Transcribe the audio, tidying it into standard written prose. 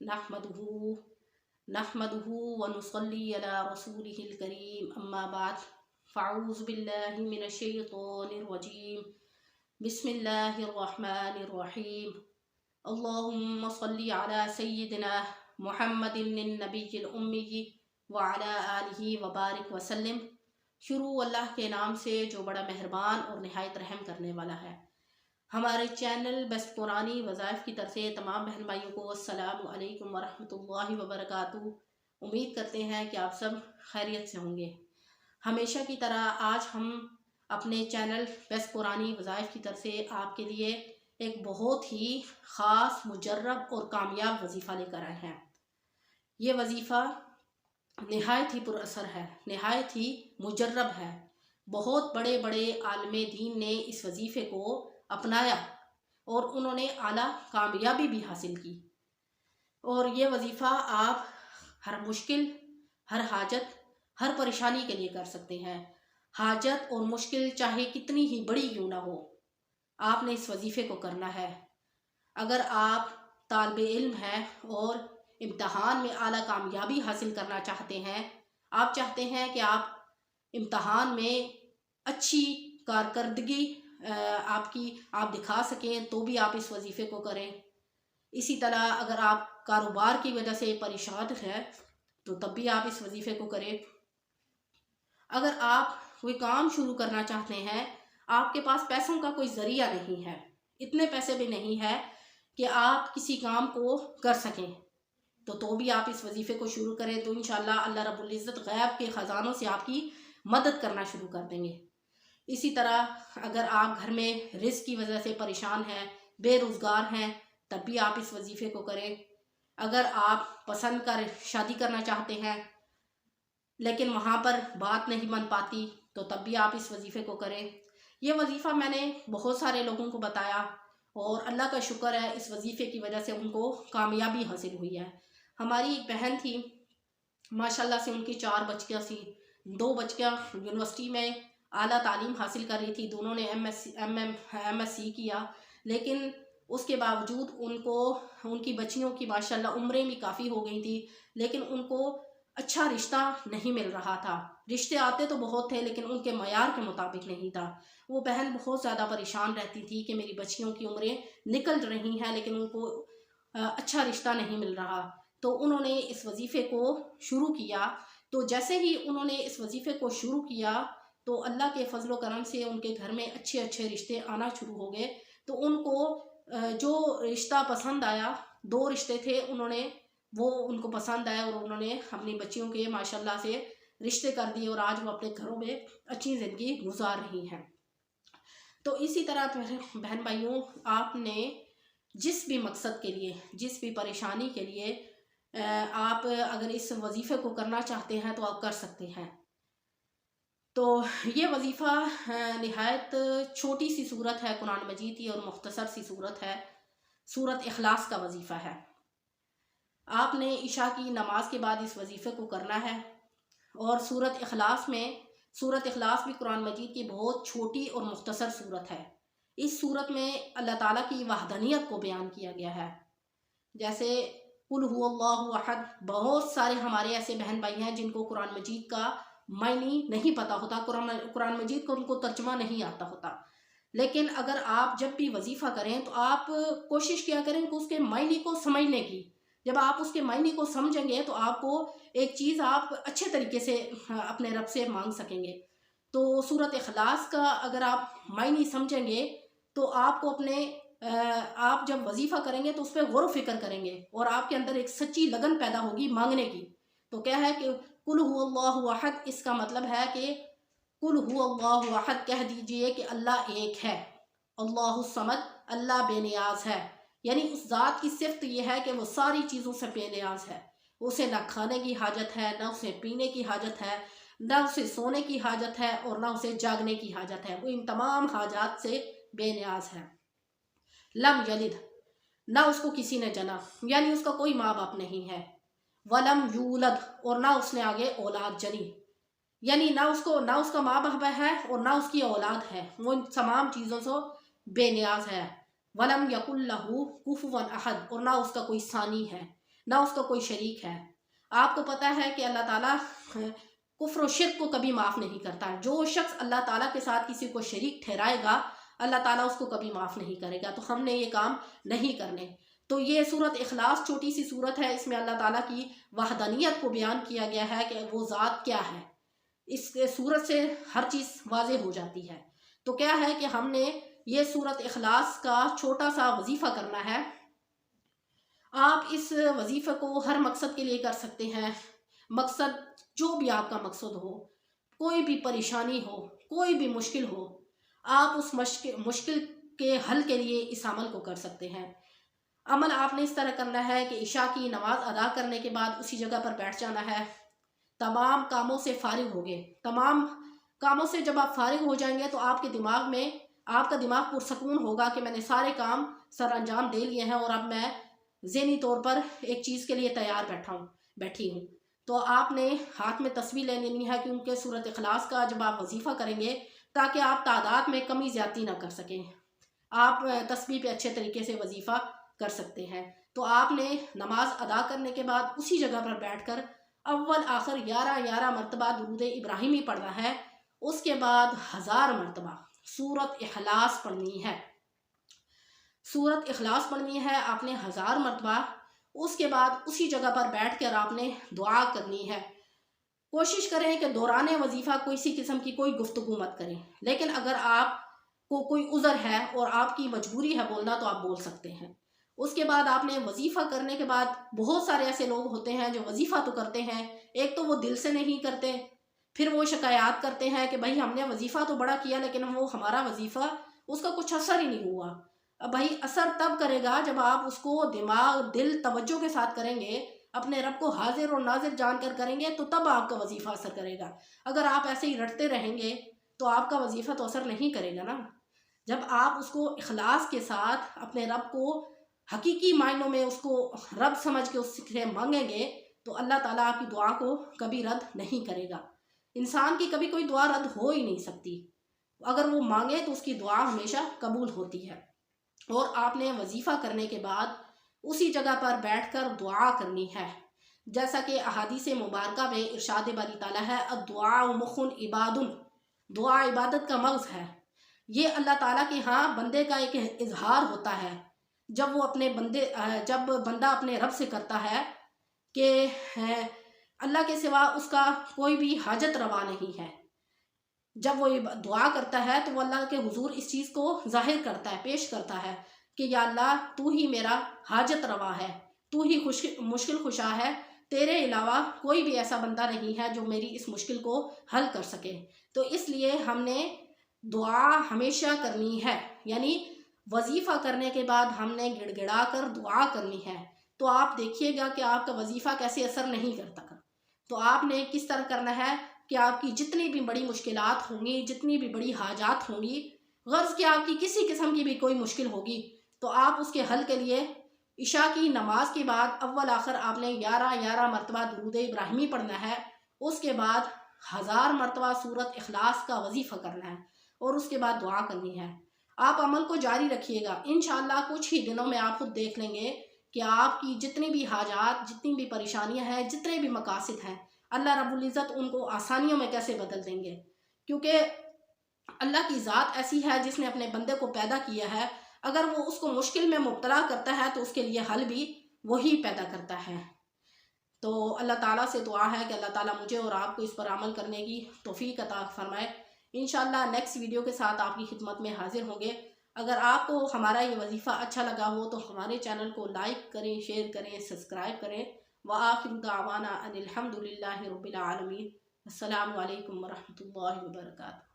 नहमदुहु व नुसल्ली अला रसूलिहिल करीम अम्मा बाद फ़अऊज़ु बिल्लाहि मिनश शैतानिर रजीम बिस्मिल्लाहिर रहमानिर रहीम अल्लाहुम्मा सल्ली अला सय्यिदिना मुहम्मदिन नबिय्यिल उम्मी व अला आलिहि व बारिक वसल्लम। शुरू अल्लाह के नाम से जो बड़ा मेहरबान और नहायत रहम करने वाला है। हमारे चैनल बेस्ट कुरानी वज़ाइफ की तरफ से तमाम बहन भाइयों को अस्सलामु अलैकुम वरहमतुल्लाहि वबरकातुहू। उम्मीद करते हैं कि आप सब खैरियत से होंगे। हमेशा की तरह आज हम अपने चैनल बेस्ट कुरानी वज़ाइफ की तरफ से आपके लिए एक बहुत ही ख़ास मुजर्रब और कामयाब वजीफ़ा लेकर आए हैं। ये वजीफ़ा नहायत ही पुरअसर है, नहायत ही मुजर्रब है। बहुत बड़े बड़े आलिम दीन ने इस वजीफ़े को अपनाया और उन्होंने आला कामयाबी भी हासिल की। और ये वजीफ़ा आप हर मुश्किल, हर हाजत, हर परेशानी के लिए कर सकते हैं। हाजत और मुश्किल चाहे कितनी ही बड़ी क्यों ना हो, आपने इस वजीफ़े को करना है। अगर आप तालिबे इल्म हैं और इम्तहान में आला कामयाबी हासिल करना चाहते हैं, आप चाहते हैं कि आप इम्तहान में अच्छी कारकर्दगी आप दिखा सकें, तो भी आप इस वजीफ़े को करें। इसी तरह अगर आप कारोबार की वजह से परेशान हैं तो तब भी आप इस वजीफ़े को करें। अगर आप कोई काम शुरू करना चाहते हैं, आपके पास पैसों का कोई ज़रिया नहीं है, इतने पैसे भी नहीं है कि आप किसी काम को कर सकें, तो भी आप इस वजीफ़े को शुरू करें, तो इंशाअल्लाह अल्लाह रब्बुल इज़्ज़त गैब के ख़जानों से आपकी मदद करना शुरू कर देंगे। इसी तरह अगर आप घर में रिज़्क़ की वजह से परेशान हैं, बेरोज़गार हैं, तब भी आप इस वजीफ़े को करें। अगर आप पसंद कर शादी करना चाहते हैं लेकिन वहाँ पर बात नहीं बन पाती, तो तब भी आप इस वजीफ़े को करें। ये वजीफ़ा मैंने बहुत सारे लोगों को बताया और अल्लाह का शुक्र है, इस वजीफ़े की वजह से उनको कामयाबी हासिल हुई है। हमारी एक बहन थी, माशाल्लाह से उनकी 4 बच्चियाँ थी। 2 बच्चियाँ यूनिवर्सिटी में आला तालीम हासिल कर रही थी, दोनों ने MSc किया, लेकिन उसके बावजूद उनकी बच्चियों की माशाल्लाह उम्रें भी काफ़ी हो गई थी, लेकिन उनको अच्छा रिश्ता नहीं मिल रहा था। रिश्ते आते तो बहुत थे लेकिन उनके मयार के मुताबिक नहीं था। वो बहन बहुत ज़्यादा परेशान रहती थी कि मेरी बच्चियों की उम्रें निकल रही हैं लेकिन उनको अच्छा रिश्ता नहीं मिल रहा। तो उन्होंने इस वजीफ़े को शुरू किया। तो जैसे ही उन्होंने इस वजीफ़े को शुरू किया तो अल्लाह के फजल करम से उनके घर में अच्छे अच्छे रिश्ते आना शुरू हो गए। तो उनको जो रिश्ता पसंद आया, 2 रिश्ते थे, उनको पसंद आया और उन्होंने अपनी बच्चियों के माशाल्लाह से रिश्ते कर दिए और आज वो अपने घरों में अच्छी ज़िंदगी गुजार रही हैं। तो इसी तरह बहन भाइयों, आपने जिस भी मकसद के लिए, जिस भी परेशानी के लिए आप अगर इस वजीफ़े को करना चाहते हैं तो आप कर सकते हैं। तो ये वजीफ़ा निहायत छोटी सी सूरत है कुरान मजीद की और मुख्तसर सी सूरत है, सूरत इखलास का वजीफ़ा है। आपने इशा की नमाज के बाद इस वजीफ़े को करना है। और सूरत इखलास भी कुरान मजीद की बहुत छोटी और मुख्तसर सूरत है। इस सूरत में अल्लाह ताला की वहदानियत को बयान किया गया है। जैसे कुल हुवल्लाहु अहद, बहुत सारे हमारे ऐसे बहन भाई हैं जिनको कुरान मजीद का मायनी नहीं पता होता, कुरान मजीद को उनको तर्जुमा नहीं आता होता। लेकिन अगर आप जब भी वजीफ़ा करें तो आप कोशिश किया करें कि उसके मायने को समझने की। जब आप उसके मायने को समझेंगे तो आपको एक चीज़ आप अच्छे तरीके से अपने रब से मांग सकेंगे। तो सूरत इखलास का अगर आप मायने समझेंगे तो आपको आप जब वजीफ़ा करेंगे तो उस पर गौर फ़िक्र करेंगे और आपके अंदर एक सच्ची लगन पैदा होगी मांगने की। तो क्या है कि कुल हुवल्लाहु अहद, इसका मतलब है कि कुल हुवल्लाहु अहद कह दीजिए कि अल्लाह एक है। अल्लाहु समद, अल्लाह बेनियाज है। यानी उस ज़ात की सिफ़त यह है कि वो सारी चीज़ों से बेनियाज है। उसे ना खाने की हाजत है, ना उसे पीने की हाजत है, ना उसे सोने की हाजत है और ना उसे जागने की हाजत है। वो इन तमाम हाजात से बेनियाज है। लम यलिद, ना उसको किसी ने जना, यानी उसका कोई माँ बाप नहीं है। वलम यूलद, और ना उसने आगे औलाद जनी, यानी ना उसका माँ बाप है और ना उसकी औलाद है। वो इन तमाम चीज़ों से बेनियाज है। वलम यकुल लहू कुफुवन अहद, और ना उसका कोई सानी है, نہ اس کا کوئی شریک ہے۔ آپ کو پتہ ہے کہ اللہ تعالیٰ کفر و شرک کو کبھی معاف نہیں کرتا۔ جو شخص اللہ تعالیٰ کے ساتھ کسی کو شریک ٹھہرائے گا اللہ تعالیٰ اس کو کبھی معاف نہیں کرے گا، تو ہم نے یہ کام نہیں کرنے۔ تو یہ سورۃ اخلاص چھوٹی سی سورت ہے، اس میں اللہ تعالیٰ کی وحدانیت کو بیان کیا گیا ہے کہ وہ ذات کیا ہے۔ اس سورت سے ہر چیز واضح ہو جاتی ہے۔ تو کیا ہے کہ ہم نے یہ سورۃ اخلاص کا چھوٹا سا وظیفہ کرنا ہے۔ آپ اس وظیفے کو ہر مقصد کے لیے کر سکتے ہیں۔ مقصد جو بھی آپ کا مقصد ہو، کوئی بھی پریشانی ہو، کوئی بھی مشکل ہو، آپ اس مشکل کے حل کے لیے اس عمل کو کر سکتے ہیں۔ عمل آپ نے اس طرح کرنا ہے کہ عشاء کی نماز ادا کرنے کے بعد اسی جگہ پر بیٹھ جانا ہے۔ تمام کاموں سے فارغ ہو گئے، تمام کاموں سے جب آپ فارغ ہو جائیں گے تو آپ کا دماغ پرسکون ہوگا کہ میں نے سارے کام سر انجام دے لیے ہیں اور اب میں ذہنی طور پر ایک چیز کے لیے تیار بیٹھی ہوں۔ تو آپ نے ہاتھ میں تسبیح لے لینی ہے، کیونکہ سورۃ اخلاص کا جب آپ وظیفہ کریں گے تاکہ آپ تعداد میں کمی زیادتی نہ کر سکیں، آپ تسبیح پہ اچھے طریقے سے وظیفہ کر سکتے ہیں۔ تو آپ نے نماز ادا کرنے کے بعد اسی جگہ پر بیٹھ کر اول آخر 11 مرتبہ درود ابراہیمی پڑھنا ہے، اس کے بعد 1000 مرتبہ سورۃ اخلاص پڑھنی ہے۔ سورۃ اخلاص پڑھنی ہے آپ نے 1000 مرتبہ، اس کے بعد اسی جگہ پر بیٹھ کر آپ نے دعا کرنی ہے۔ کوشش کریں کہ دوران وظیفہ کسی قسم کی کوئی گفتگو مت کریں، لیکن اگر آپ کو کوئی عذر ہے اور آپ کی مجبوری ہے بولنا تو آپ بول سکتے ہیں۔ اس کے بعد آپ نے وظیفہ کرنے کے بعد بہت سارے ایسے لوگ ہوتے ہیں جو وظیفہ تو کرتے ہیں، ایک تو وہ دل سے نہیں کرتے، پھر وہ شکایات کرتے ہیں کہ بھائی ہم نے وظیفہ تو بڑا کیا لیکن وہ ہمارا وظیفہ اس کا کچھ اثر ہی نہیں ہوا۔ بھائی اثر تب کرے گا جب آپ اس کو دماغ دل توجہ کے ساتھ کریں گے، اپنے رب کو حاضر اور ناظر جان کر کریں گے، تو تب آپ کا وظیفہ اثر کرے گا۔ اگر آپ ایسے ہی رٹتے رہیں گے تو آپ کا وظیفہ تو اثر نہیں کرے گا نا۔ جب آپ اس کو اخلاص کے ساتھ اپنے رب کو حقیقی معنوں میں اس کو رب سمجھ کے اس سے مانگیں گے تو اللہ تعالیٰ آپ کی دعا کو کبھی رد نہیں کرے گا۔ انسان کی کبھی کوئی دعا رد ہو ہی نہیں سکتی، اگر وہ مانگے تو اس کی دعا ہمیشہ قبول ہوتی ہے۔ اور آپ نے وظیفہ کرنے کے بعد اسی جگہ پر بیٹھ کر دعا کرنی ہے، جیسا کہ احادیث مبارکہ میں ارشاد باری تعالیٰ ہے الدعاء مخ عباد، دعا عبادت کا مغز ہے۔ یہ اللہ تعالیٰ کے ہاں بندے کا ایک اظہار ہوتا ہے جب بندہ اپنے رب سے کرتا ہے کہ اللہ کے سوا اس کا کوئی بھی حاجت روا نہیں ہے۔ جب وہ دعا کرتا ہے تو وہ اللہ کے حضور اس چیز کو ظاہر کرتا ہے، پیش کرتا ہے کہ یا اللہ تو ہی میرا حاجت روا ہے، تو ہی مشکل کشا ہے، تیرے علاوہ کوئی بھی ایسا بندہ نہیں ہے جو میری اس مشکل کو حل کر سکے۔ تو اس لیے ہم نے دعا ہمیشہ کرنی ہے، یعنی وظیفہ کرنے کے بعد ہم نے گڑ گڑا کر دعا کرنی ہے۔ تو آپ دیکھیے گا کہ آپ کا وظیفہ کیسے اثر نہیں کرتا۔ تو آپ نے کس طرح کرنا ہے کہ آپ کی جتنی بھی بڑی مشکلات ہوں گی، جتنی بھی بڑی حاجات ہوں گی، غرض کہ آپ کی کسی قسم کی بھی کوئی مشکل ہوگی تو آپ اس کے حل کے لیے عشاء کی نماز کے بعد اول آخر آپ نے 11 مرتبہ درود ابراہیمی پڑھنا ہے، اس کے بعد 1000 مرتبہ سورۃ اخلاص کا وظیفہ کرنا ہے اور اس کے بعد دعا کرنی ہے۔ آپ عمل کو جاری رکھیے گا، انشاءاللہ کچھ ہی دنوں میں آپ خود دیکھ لیں گے کہ آپ کی جتنی بھی حاجات، جتنی بھی پریشانیاں ہیں، جتنے بھی مقاصد ہیں، اللہ رب العزت ان کو آسانیوں میں کیسے بدل دیں گے۔ کیونکہ اللہ کی ذات ایسی ہے جس نے اپنے بندے کو پیدا کیا ہے، اگر وہ اس کو مشکل میں مبتلا کرتا ہے تو اس کے لیے حل بھی وہی پیدا کرتا ہے۔ تو اللہ تعالیٰ سے دعا ہے کہ اللہ تعالیٰ مجھے اور آپ کو اس پر عمل کرنے کی توفیق عطا فرمائے۔ انشاءاللہ نیکسٹ ویڈیو کے ساتھ آپ کی خدمت میں حاضر ہوں گے۔ اگر آپ کو ہمارا یہ وظیفہ اچھا لگا ہو تو ہمارے چینل کو لائک کریں، شیئر کریں، سبسکرائب کریں۔ وآخر دعوانا ان الحمد للہ رب العالمین۔ السلام علیکم ورحمۃ اللہ وبرکاتہ۔